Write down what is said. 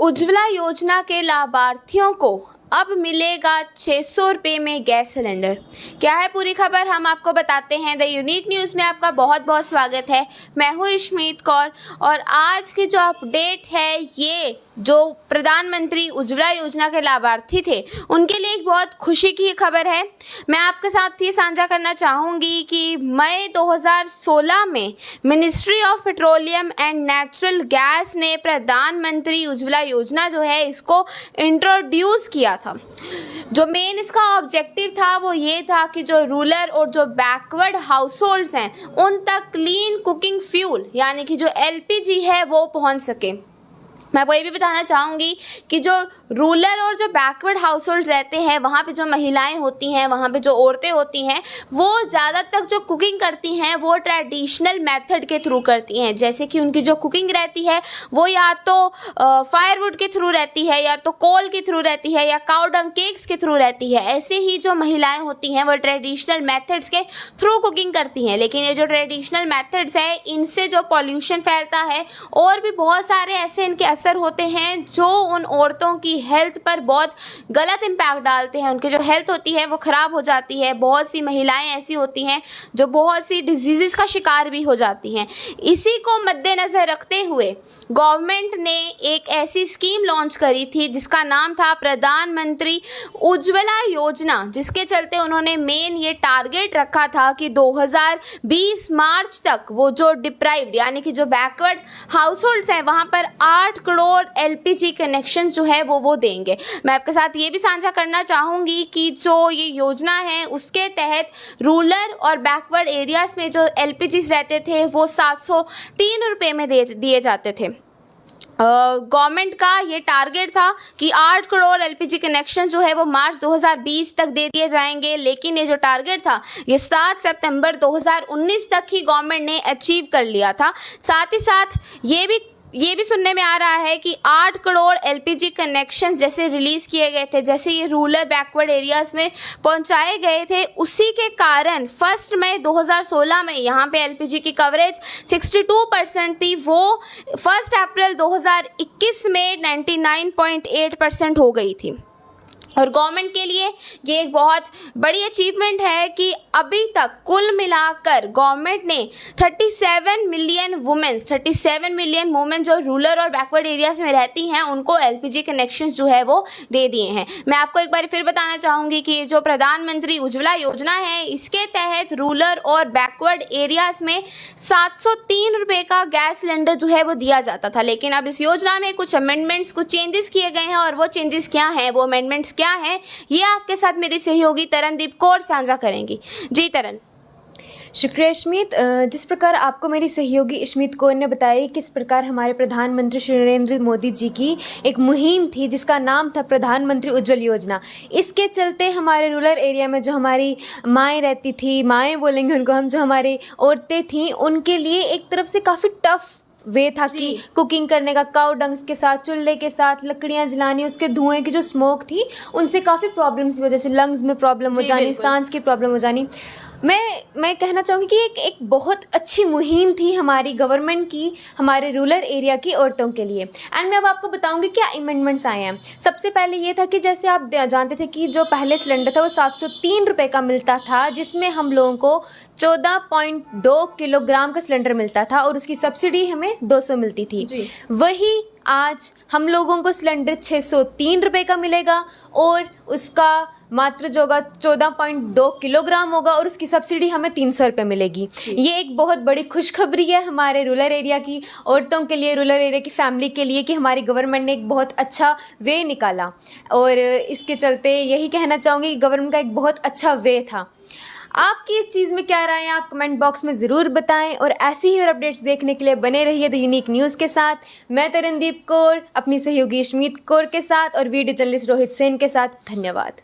उज्ज्वला योजना के लाभार्थियों को अब मिलेगा 600 रुपये में गैस सिलेंडर। क्या है पूरी खबर, हम आपको बताते हैं। द यूनिक न्यूज़ में आपका बहुत बहुत स्वागत है। मैं हूँ इशमीत कौर और आज की जो अपडेट है, ये जो प्रधानमंत्री उज्ज्वला योजना के लाभार्थी थे उनके लिए एक बहुत खुशी की खबर है। मैं आपके साथ ये साझा करना चाहूँगी कि मई 2016 में ministry of petroleum and natural gas ने प्रधानमंत्री उज्ज्वला योजना जो है इसको इंट्रोड्यूस किया था। जो मेन इसका ऑब्जेक्टिव था वो ये था कि जो रूरल और जो बैकवर्ड हाउस होल्ड्स हैं उन तक क्लीन कुकिंग फ्यूल यानी कि जो एलपीजी है वो पहुंच सके। मैं वो ये भी बताना चाहूँगी कि जो रूरल और जो बैकवर्ड हाउस होल्ड रहते हैं वहाँ पे जो महिलाएं होती हैं, वहाँ पे जो औरतें होती हैं, वो ज़्यादातर जो कुकिंग करती हैं वो ट्रेडिशनल मेथड के थ्रू करती हैं। जैसे कि उनकी जो कुकिंग रहती है वो या तो फायरवुड के थ्रू रहती है, या तो कोल के थ्रू रहती है, या काऊ डंग केक्स के थ्रू रहती है। ऐसे ही जो महिलाएँ होती हैं वो ट्रेडिशनल मेथड्स के थ्रू कुकिंग करती हैं। लेकिन ये जो ट्रेडिशनल मेथड्स है इनसे जो पॉल्यूशन फैलता है और भी बहुत सारे ऐसे इनके असर होते हैं जो उन औरतों की हेल्थ पर बहुत गलत इम्पैक्ट डालते हैं। उनकी जो हेल्थ होती है वो ख़राब हो जाती है। बहुत सी महिलाएं ऐसी होती हैं जो बहुत सी डिजीज़ का शिकार भी हो जाती हैं। इसी को मद्देनज़र रखते हुए गवर्नमेंट ने एक ऐसी स्कीम लॉन्च करी थी जिसका नाम था प्रधानमंत्री उज्ज्वला योजना, जिसके चलते उन्होंने मेन ये टारगेट रखा था कि 2020 मार्च तक वो जो डिप्राइव्ड यानी कि जो बैकवर्ड हाउस होल्ड्स हैं वहाँ पर 8 करोड़ एलपीजी कनेक्शन जो है वो देंगे। मैं आपके साथ ये भी साझा करना चाहूँगी कि जो ये योजना है उसके तहत रूरल और बैकवर्ड एरियाज़ में जो एलपीजीज रहते थे वो 703 रुपये में दिए जाते थे। गवर्नमेंट का ये टारगेट था कि 8 करोड़ एलपीजी कनेक्शन जो है वो मार्च 2020 तक दे दिए जाएंगे। लेकिन ये जो टारगेट था ये 7 सितंबर 2019 तक ही गवर्नमेंट ने अचीव कर लिया था। साथ ही साथ ये भी सुनने में आ रहा है कि 8 करोड़ एलपीजी कनेक्शंस जैसे रिलीज़ किए गए थे, जैसे ये रूरल बैकवर्ड एरियाज़ में पहुंचाए गए थे, उसी के कारण 1 मई 2016 में यहाँ पे एलपीजी की कवरेज 62% थी, वो 1 अप्रैल 2021 में 99.8% हो गई थी। और गवर्नमेंट के लिए ये एक बहुत बड़ी अचीवमेंट है कि अभी तक कुल मिलाकर गवर्नमेंट ने 37 मिलियन वुमेन जो रूरल और बैकवर्ड एरियाज़ में रहती हैं उनको एलपीजी कनेक्शंस जो है वो दे दिए हैं। मैं आपको एक बार फिर बताना चाहूँगी कि जो प्रधानमंत्री उज्ज्वला योजना है इसके तहत रूरल और बैकवर्ड एरियाज़ में 703 रुपये का गैस सिलेंडर जो है वो दिया जाता था। लेकिन अब इस योजना में कुछ अमेंडमेंट्स, कुछ चेंजेस किए गए हैं। और वो चेंजेस क्या हैं, वो अमेंडमेंट्स क्या है, ये आपके साथ मेरी सहयोगी तरनदीप कौर साझा करेंगी। जी तरन। शुक्रिया इशमीत। जिस प्रकार आपको मेरी सहयोगी इशमीत कौर ने बताया किस प्रकार हमारे प्रधानमंत्री श्री नरेंद्र मोदी जी की एक मुहिम थी जिसका नाम था प्रधानमंत्री उज्ज्वल योजना। इसके चलते हमारे रूरल एरिया में जो हमारी माएँ रहती थी, माएँ बोलेंगे उनको हम, जो हमारी औरतें थीं उनके लिए एक तरफ से काफ़ी टफ वे था कि कुकिंग करने का, काऊ डंग्स के साथ, चूल्हे के साथ लकड़ियाँ जलानी, उसके धुएं की जो स्मोक थी उनसे काफ़ी प्रॉब्लम्स की वजह से लंग्स में प्रॉब्लम हो जानी, सांस की प्रॉब्लम हो जानी। मैं कहना चाहूँगी कि एक बहुत अच्छी मुहिम थी हमारी गवर्नमेंट की हमारे रूरल एरिया की औरतों के लिए। एंड मैं अब आपको बताऊँगी क्या अमेंडमेंट्स आए हैं। सबसे पहले ये था कि जैसे आप जानते थे कि जो पहले सिलेंडर था वो 703 रुपये का मिलता था, जिसमें हम लोगों को 14.2 किलोग्राम का सिलेंडर मिलता था और उसकी सब्सिडी हमें 200 मिलती थी। वही आज हम लोगों को सिलेंडर 603 रुपये का मिलेगा और उसका मात्र जो होगा 14.2 किलोग्राम होगा और उसकी सब्सिडी हमें 300 रुपये मिलेगी। ये एक बहुत बड़ी खुशखबरी है हमारे रूरल एरिया की औरतों के लिए, रूरल एरिया की फैमिली के लिए कि हमारी गवर्नमेंट ने एक बहुत अच्छा वे निकाला। और इसके चलते यही कहना चाहूँगी कि गवर्नमेंट का एक बहुत अच्छा वे था। आपकी इस चीज़ में क्या राय है, आप कमेंट बॉक्स में ज़रूर बताएं। और ऐसी ही और अपडेट्स देखने के लिए बने रहिए द यूनिक न्यूज़ के साथ। मैं तरनदीप कौर अपनी सहयोगी इशमीत कौर के साथ और वीडियो जर्नलिस्ट रोहित सेन के साथ। धन्यवाद।